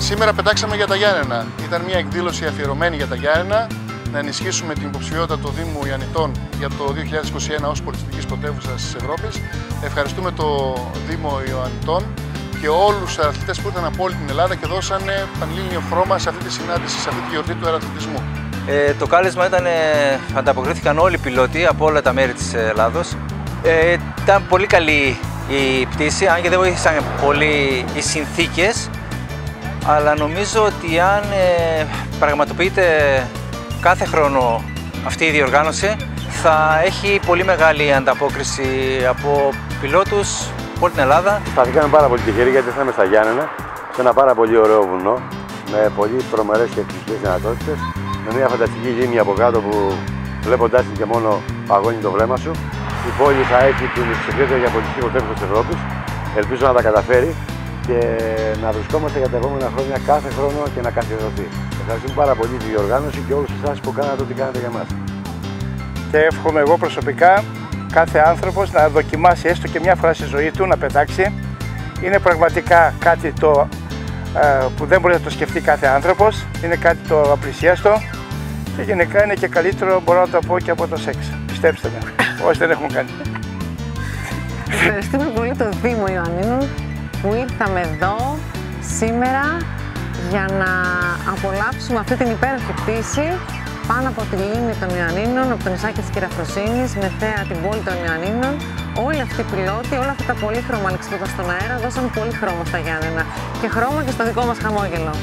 Σήμερα πετάξαμε για τα Γιάννενα. Ήταν μια εκδήλωση αφιερωμένη για τα Γιάννενα, να ενισχύσουμε την υποψηφιότητα του Δήμου Ιαννητών για το 2021 ως πολιτιστικής πρωτεύουσας της Ευρώπης. Ευχαριστούμε το Δήμο Ιαννητών και όλους τους αθλητές που ήρθαν από όλη την Ελλάδα και δώσανε πανελλήνιο χρώμα σε αυτή τη συνάντηση, σε αυτή τη γιορτή του αεραθλητισμού. Το κάλεσμα ανταποκρίθηκαν όλοι οι πιλότοι από όλα τα μέρη της Ελλάδος. Ήταν πολύ καλή η πτήση, αν και δεν βοήθησαν πολύ οι συνθήκες, αλλά νομίζω ότι αν πραγματοποιείται κάθε χρόνο αυτή η διοργάνωση, θα έχει πολύ μεγάλη ανταπόκριση από πιλότους από όλη την Ελλάδα. Σταθήκαμε πάρα πολύ τυχεροί γιατί ήρθαμε στα Γιάννενα, σε ένα πάρα πολύ ωραίο βουνό, με πολύ τρομερές και εκπληκτικές δυνατότητες, με μια φανταστική λίμνη από κάτω που βλέποντάς την και μόνο παγώνει το βλέμμα σου. Η πόλη θα έχει την υποψηφιότητα για πολιτιστική πρωτεύουσα της Ευρώπης. Ελπίζω να τα καταφέρει και να βρισκόμαστε για τα επόμενα χρόνια κάθε χρόνο και να καθιερωθεί. Ευχαριστούμε πάρα πολύ τη διοργάνωση και όλους εσάς που κάνατε ό,τι κάνατε για μας. Και εύχομαι εγώ προσωπικά κάθε άνθρωπος να δοκιμάσει έστω και μια φορά στη ζωή του να πετάξει. Είναι πραγματικά κάτι που δεν μπορεί να το σκεφτεί κάθε άνθρωπος. Είναι κάτι το απλησίαστο και γενικά είναι και καλύτερο, μπορώ να το πω, και από το σεξ. Πιστέψτε με, όσοι δεν έχουν κάνει. Ευχαριστούμε πολύ το Δήμο Ιωαννίνων που ήρθαμε εδώ σήμερα για να απολαύσουμε αυτή την υπέροχη πτήση πάνω από τη λίμνη των Ιωαννίνων, από το νησάκι της Κυραφροσύνης, με θέα την πόλη των Ιωαννίνων. Όλοι αυτοί οι πιλότοι, όλα αυτά τα πολύχρωμα αλεξίπτωτα στον αέρα δώσαν πολύ χρώμα στα Γιάννενα και χρώμα και στο δικό μας χαμόγελο.